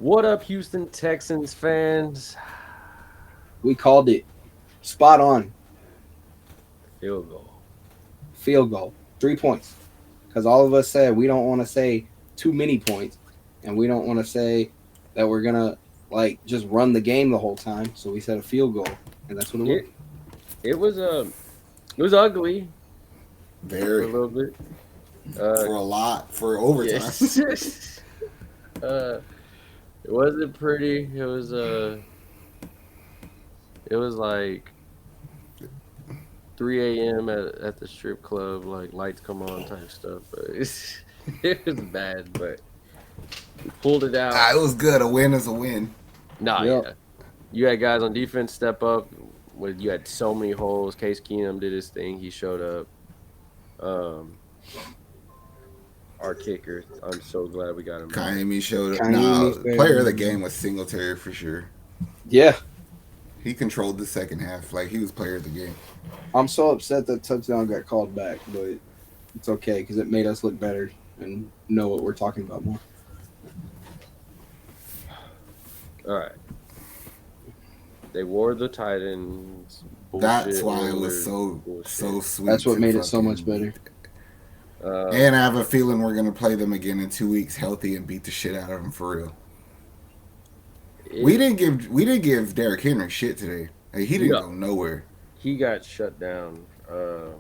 What up, Houston Texans fans? We called it spot on. Field goal. Field goal, 3 points. Because all of us said we don't want to say too many points, and we don't want to say that we're gonna like just run the game the whole time. So we said a field goal, and that's what it was. It it was it was ugly for a Very little bit. for a lot for overtime. Yes. It wasn't pretty. It was like 3 a.m. at the strip club, like lights come on type stuff. But it was bad, but we pulled it out. It was good. A win is a win. Nah, Yep. yeah. You had guys on defense step up. With you had so many holes. Case Keenum did his thing. He showed up. Um, our kicker. I'm so glad we got him back. Kaimi showed up. Kaimi's Player of the very- game was Singletary for sure. Yeah, He controlled the second half. Like he was player of the game. I'm so upset that touchdown got called back, but it's okay because it made us look better and know what we're talking about more. All right. They wore the Titans. That's why it was bullshit. so sweet. That's what to made it so fucking- much better. And I have a feeling we're gonna play them again in 2 weeks, healthy, and beat the shit out of them for real. We didn't give Derrick Henry shit today. Like, he didn't No. go nowhere. He got shut down. Our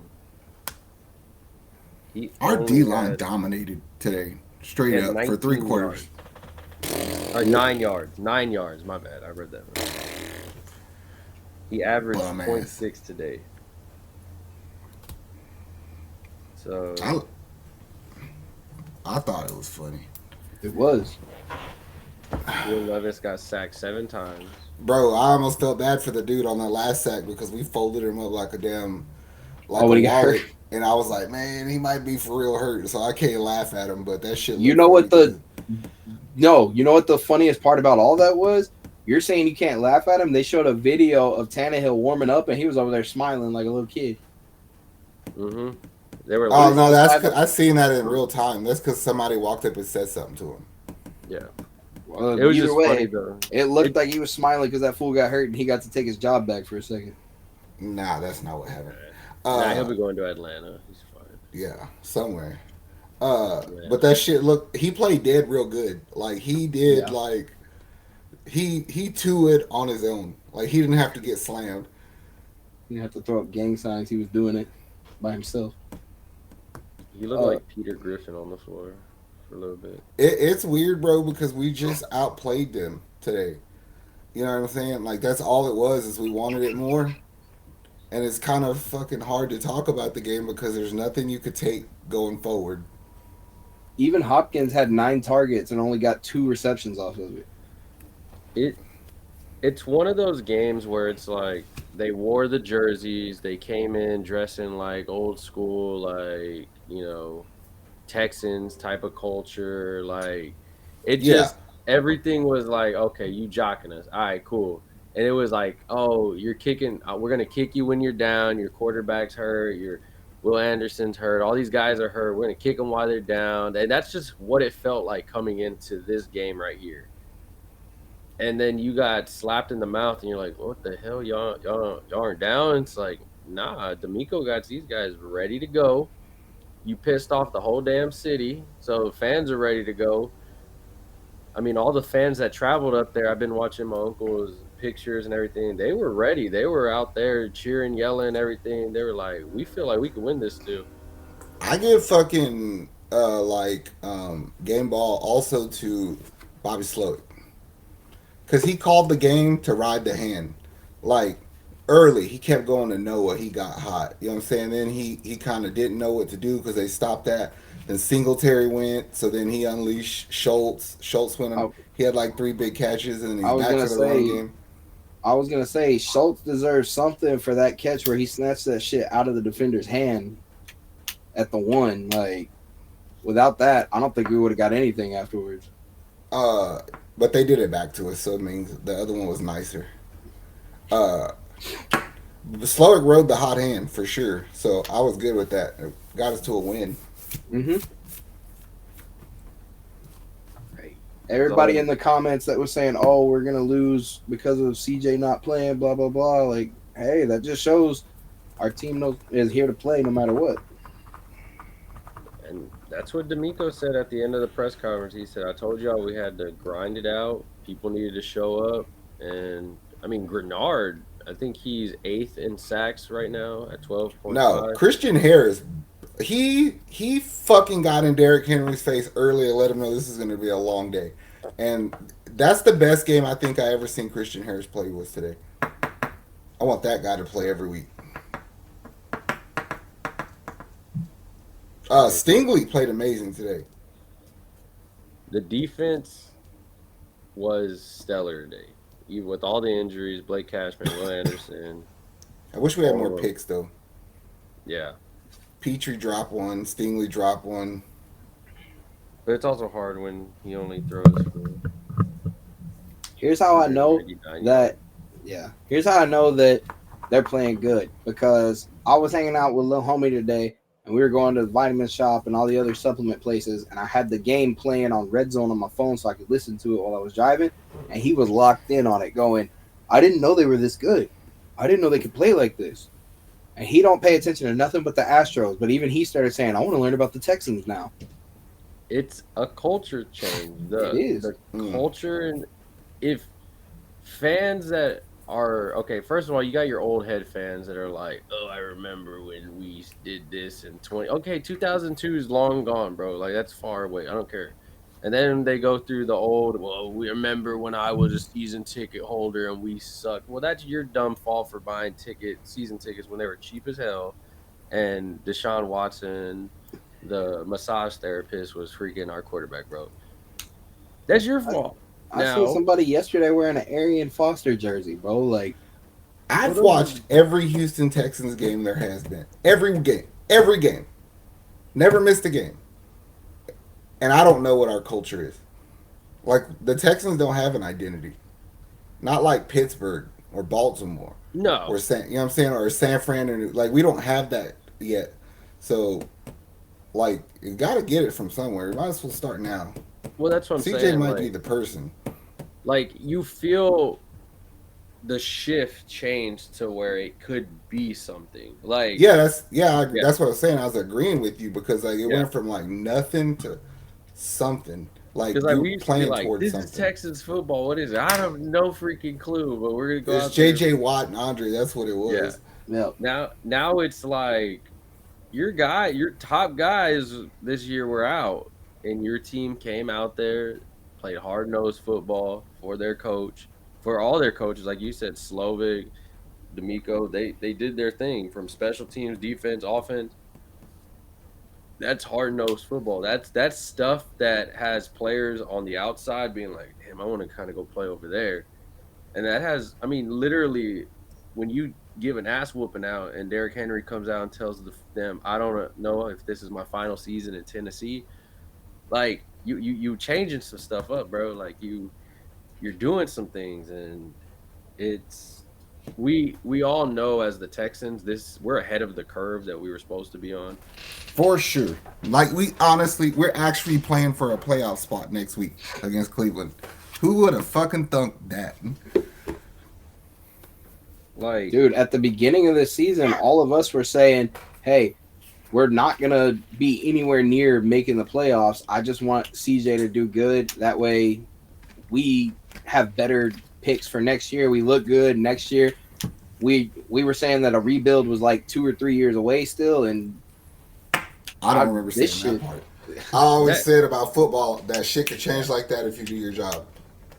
only D line had- dominated today, straight had up for 3 19 quarters. Or 9 yards. 9 yards. My bad. I read that wrong. He averaged Bum ass. 0.6 today. So I thought it was funny, It was. Will Levis got sacked 7 times. bro. I almost felt bad for the dude on that last sack because we folded him up like a damn like When a he got wallet. hurt. And I was like, man, he might be for real hurt, so I can't laugh at him. But that shit. You looked know what funny you know what the funniest part about all that was? You're saying you can't laugh at him. They showed a video of Tannehill warming up, and he was over there smiling like a little kid. Mm-hmm. They were Oh like, no, I seen that in real time. That's because somebody walked up and said something to him. yeah. It was Either just way, funny though. it looked like he was smiling because that fool got hurt, and he got to take his job back for a second. Nah, that's not what happened. Nah, he'll be going to Atlanta. He's fine. Yeah, somewhere. Yeah. But that shit look. He played dead real good. Like he did. Yeah. Like he to it on his own. Like he didn't have to get slammed. He didn't have to throw up gang signs. He was doing it by himself. He looked like Peter Griffin on the floor for a little bit. It's weird, bro, because we just outplayed them today. You know what I'm saying? Like that's all it was. Is we wanted it more. And it's kind of fucking hard to talk about the game because there's nothing you could take going forward. Even Hopkins had 9 targets and only got 2 receptions off of it. It's one of those games where it's like they wore the jerseys, they came in dressing like old school, like, Texans type of culture. Like it just everything was like, okay, you jocking us. All right, cool. And it was like, oh, you're kicking. We're gonna kick you when you're down. Your quarterback's hurt. Your Will Anderson's hurt. All these guys are hurt. We're gonna kick them while they're down. And that's just what it felt like coming into this game right here. And then you got slapped in the mouth, and you're like, "What the hell, y'all aren't down?" It's like, nah, D'Amico got these guys ready to go. You pissed off the whole damn city, so fans are ready to go. I mean, all the fans that traveled up there, I've been watching my uncle's pictures and everything. They were ready. They were out there cheering, yelling, everything. They were like, we feel like we could win this too. I give fucking game ball also to Bobby Slowick because he called the game to ride the hand. Like early, he kept going to Noah. He got hot. You know what I'm saying? Then he kind of didn't know what to do because they stopped that. Then Singletary went, so then he unleashed Schultz. Schultz went. He had like 3 big catches, and then he's back to the run game. I was gonna say Schultz deserves something for that catch where he snatched that shit out of the defender's hand at the 1. Like without that, I don't think we would have got anything afterwards. But they did it back to us, so it means the other one was nicer. Slowick rode the hot hand for sure, so I was good with that. It got us to a win. Mm-hmm. Right. Everybody in the comments that was saying, "Oh, we're gonna lose because of CJ not playing," blah blah blah. Like, hey, that just shows our team is here to play no matter what. And that's what D'Amico said at the end of the press conference. He said, "I told y'all we had to grind it out. People needed to show up." And I mean, Grenard, I think he's 8th in sacks right now at No, 12.5. Christian Harris, he fucking got in Derrick Henry's face early and let him know this is going to be a long day, and that's the best game I think I ever seen Christian Harris play was today. I want that guy to play every week. Stingley played amazing today. The defense was stellar today. Even with all the injuries, Blake Cashman, Will Anderson. I wish we had more picks though. Yeah. Petrie dropped one, Stingley dropped one. But it's also hard when he only throws for. Here's how I know that. Yeah. Here's how I know that they're playing good, because I was hanging out with Lil Homie today, and we were going to the vitamin shop and all the other supplement places, and I had the game playing on Red Zone on my phone so I could listen to it while I was driving, and he was locked in on it going, I didn't know they were this good. I didn't know they could play like this. And he don't pay attention to nothing but the Astros, but even he started saying, I want to learn about the Texans now. It's a culture change. It is. The culture, and if fans that are okay, first of all, you got your old head fans that are like, oh, I remember when we did this in 2002 is long gone, bro. Like, that's far away. I don't care. And then they go through the old, well, we remember when I was a season ticket holder and we sucked. Well, that's your dumb fault for buying season tickets when they were cheap as hell, and Deshaun Watson, the massage therapist, was freaking our quarterback, bro. That's your fault. I saw somebody yesterday wearing an Arian Foster jersey, bro. Like, I've watched every Houston Texans game there has been. Every game. Never missed a game. And I don't know what our culture is. Like, the Texans don't have an identity. Not like Pittsburgh or Baltimore. No. Or you know what I'm saying? Or San Fran. Or, like, we don't have that yet. So, like, you got to get it from somewhere. You might as well start now. Well, that's what I'm saying. CJ might be the person. Like, you feel the shift changed to where it could be something. Like, that's what I was saying. I was agreeing with you because like it went from like nothing to something. Like, we playing towards this something. Is Texas football. What is it? I have no freaking clue. But we're gonna go. It's JJ Watt and Andre. That's what it was. Yeah. Now it's like your top guys this year were out, and your team came out there, played hard-nosed football for their coach, for all their coaches, like you said, Slovic, D'Amico, they did their thing from special teams, defense, offense. That's hard-nosed football. That's stuff that has players on the outside being like, damn, I want to kind of go play over there. And that has, I mean, literally, when you give an ass whooping out and Derrick Henry comes out and tells them, I don't know if this is my final season in Tennessee, like, you changing some stuff up, bro. Like, you're doing some things, and it's we all know as the Texans, we're ahead of the curve that we were supposed to be on. For sure. Like, we're actually playing for a playoff spot next week against Cleveland. Who would have fucking thunk that? Like, dude, at the beginning of the season, all of us were saying, hey, we're not going to be anywhere near making the playoffs. I just want CJ to do good. That way we have better picks for next year. We look good next year. We were saying that a rebuild was like 2 or 3 years away still, and I don't remember saying that part. I always said about football that shit could change like that if you do your job.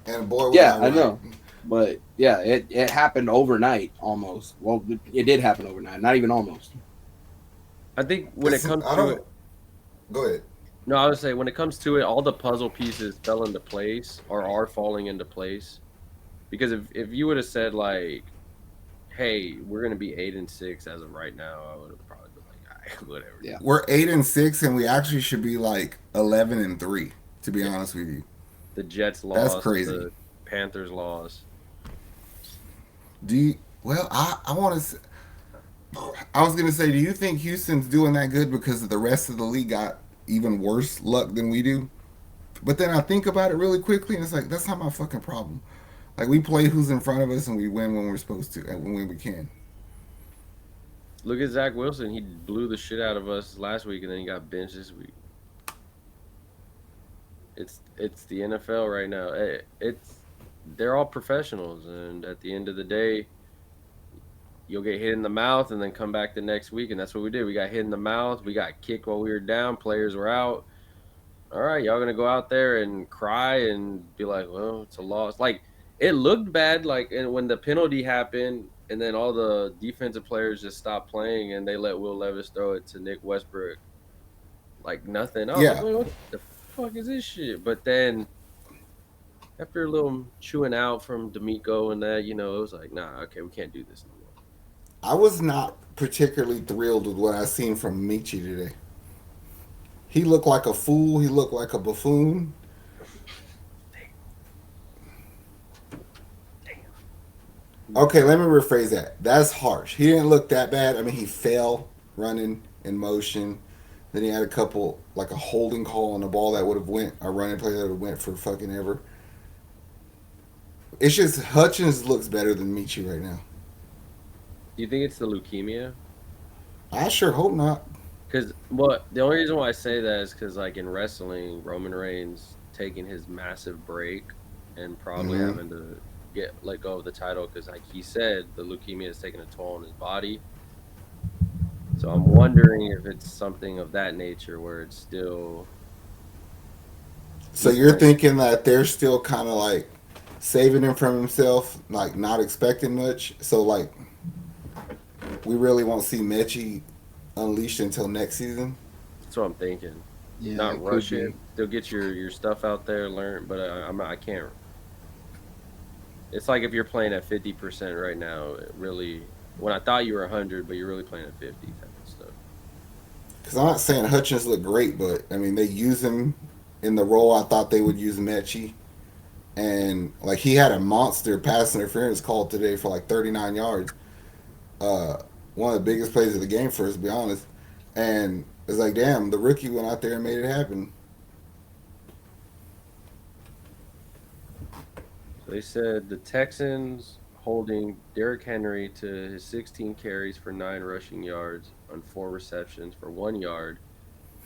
And boy, I know. But yeah, it happened overnight almost. Well, it did happen overnight, not even almost. I think when it comes to it, go ahead. No, I would say when it comes to it, all the puzzle pieces fell into place or are falling into place. Because if you would have said like, hey, we're gonna be 8-6 as of right now, I would have probably been like, all right, whatever. Yeah, we're 8-6, and we actually should be like 11-3. To be honest with you, the Jets lost. That's crazy. The Panthers lost. Well, I want to. I was gonna say, do you think Houston's doing that good because the rest of the league got even worse luck than we do? But then I think about it really quickly, and it's like that's not my fucking problem. Like we play who's in front of us, and we win when we're supposed to, and when we can. Look at Zach Wilson. He blew the shit out of us last week, and then he got benched this week. It's the NFL right now. It's they're all professionals, and at the end of the day, you'll get hit in the mouth and then come back the next week, and that's what we did. We got hit in the mouth. We got kicked while we were down. Players were out. All right, y'all gonna go out there and cry and be like, well, it's a loss. Like it looked bad, like and when the penalty happened, and then all the defensive players just stopped playing and they let Will Levis throw it to Nick Westbrook like nothing. I was like, Yeah, well, what the fuck is this shit? But then after a little chewing out from D'Amico and that, it was like, nah, okay, we can't do this no more. I was not particularly thrilled with what I seen from Michi today. He looked like a fool. He looked like a buffoon. Okay, let me rephrase that. That's harsh. He didn't look that bad. I mean, he fell running in motion. Then he had a couple, like a holding call on the ball that would have went, a running play that would have went for fucking ever. It's just Hutchins looks better than Michi right now. Do you think it's the leukemia? I sure hope not. Because well, the only reason why I say that is because like in wrestling, Roman Reigns taking his massive break and probably Mm-hmm. having to get let go of the title because like he said, the leukemia is taking a toll on his body. So I'm wondering if it's something of that nature where it's still So he's you're playing. thinking that they're still kind of like saving him from himself, like not expecting much. So like we really won't see Mechie unleashed until next season. That's what I'm thinking. Yeah, Not it could rush it. be. Still get your stuff out there, learn. But I'm not, I can't. It's like if you're playing at 50% right now. It really, when I thought you were 100, but you're really playing at 50 type of stuff. Because I'm not saying Hutchins looked great, but I mean they use him in the role I thought they would use Mechie, and like he had a monster pass interference call today for like 39 yards. Uh, One of the biggest plays of the game for us, to be honest. And it's like, damn, the rookie went out there and made it happen. So they said the Texans holding Derrick Henry to his 16 carries for 9 rushing yards on 4 receptions for 1 yard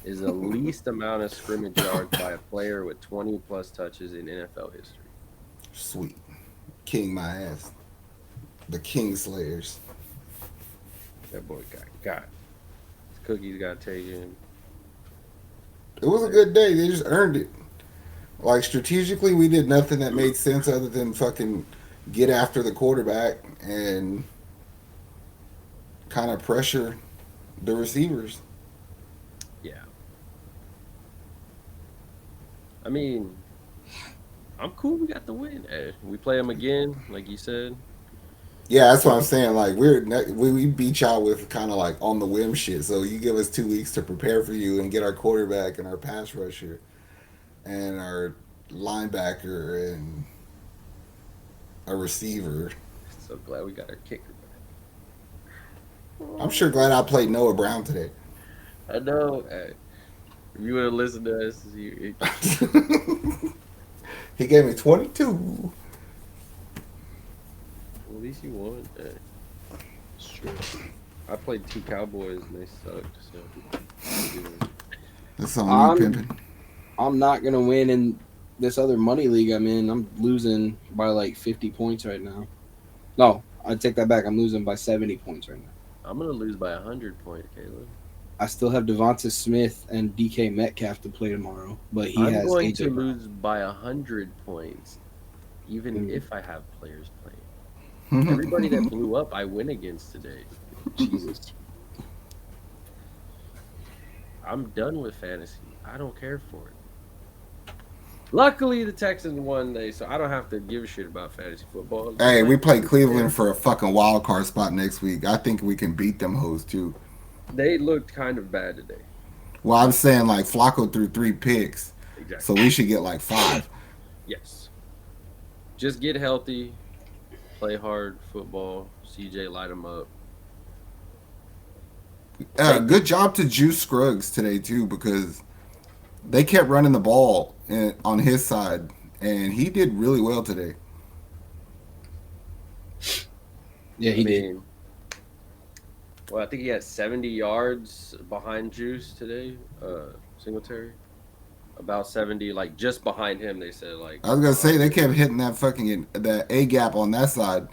is the least amount of scrimmage yards by a player with 20 plus touches in NFL history. Sweet. King my ass. The King Slayers. That boy got his cookies got taken. It was a good day. They just earned it. Like strategically, we did nothing that made sense other than fucking get after the quarterback and kind of pressure the receivers. Yeah, I mean, I'm cool. We got the win. We play them again, like you said. Yeah, that's what I'm saying. Like we beat y'all with kind of like on the whim shit. So you give us 2 weeks to prepare for you and get our quarterback and our pass rusher and our linebacker and a receiver. So glad we got our kicker back. I'm sure glad I played Noah Brown today. I know. If you would have listened to us, He gave me 22. at least you won. It's true. I played 2 Cowboys and they sucked. So That's on you, I'm pimping. I'm not gonna win in this other money league I'm in. I'm losing by like 50 points right now. No, I take that back. I'm losing by 70 points right now. I'm gonna lose by 100 points, Caleb. I still have Devonta Smith and DK Metcalf to play tomorrow, but he I'm has going AJ to Brown. lose by 100 points, even if I have players playing. Everybody that blew up, I win against today. Jesus. I'm done with fantasy. I don't care for it. Luckily, the Texans won today, so I don't have to give a shit about fantasy football. Hey, we play Cleveland for a fucking wild card spot next week. I think we can beat them hoes too. They looked kind of bad today. Well, I'm saying like Flacco threw 3 picks, so Exactly. we should get like 5. Yes. Just get healthy, play hard football. CJ, light them up. Good job to Juice Scruggs today too, because they kept running the ball on his side, and he did really well today. Yeah, he did. Well, I think he had 70 yards behind Juice today. Singletary, about 70, like just behind him. They said like. I was gonna say they kept hitting that fucking that A gap on that side.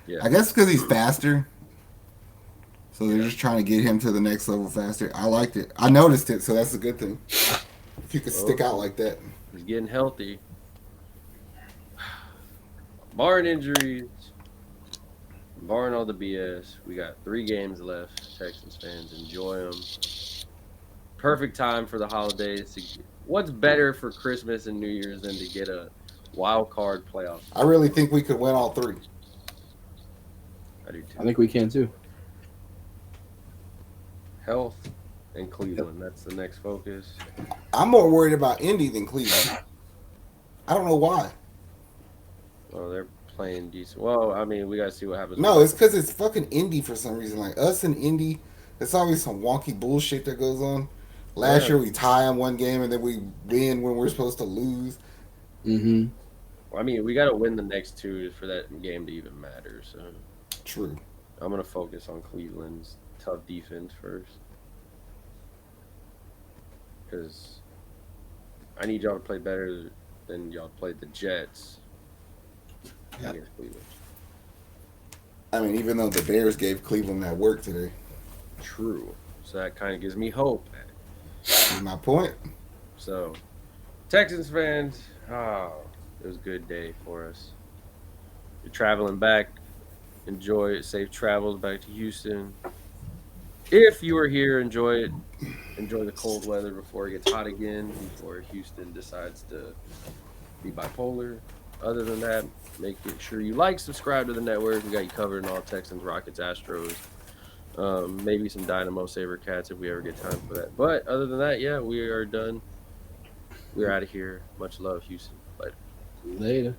Yeah. I guess because he's faster, so they're just trying to get him to the next level faster. I liked it. I noticed it, so that's a good thing. If you could stick out like that. He's getting healthy. Barring injuries, barring all the BS, we got 3 games left. Texans fans, enjoy them. Perfect time for the holidays. What's better for Christmas and New Year's than to get a wild card playoff? I really think we could win all 3. I do too. I think we can too. Health and Cleveland. That's the next focus. I'm more worried about Indy than Cleveland. I don't know why. Well, they're playing decent. Well, I mean, we got to see what happens. No, it's because it's fucking Indy for some reason. Like us and Indy, there's always some wonky bullshit that goes on. Last year we tie on one game and then we win when we're supposed to lose. Mm-hmm. Well, I mean, we got to win the next 2 for that game to even matter. So true. I'm gonna focus on Cleveland's tough defense first, because I need y'all to play better than y'all played the Jets against Cleveland. I mean, even though the Bears gave Cleveland that work today. True. So that kind of gives me hope. That's my point. So, Texans fans, it was a good day for us. You're traveling back. Enjoy it. Safe travels back to Houston. If you are here, enjoy it. Enjoy the cold weather before it gets hot again, before Houston decides to be bipolar. Other than that, make sure you like, subscribe to the network. We got you covered in all Texans, Rockets, Astros. Maybe some Dynamo Saber Cats if we ever get time for that. But other than that, yeah, we are done. We're out of here. Much love, Houston. Later. Later.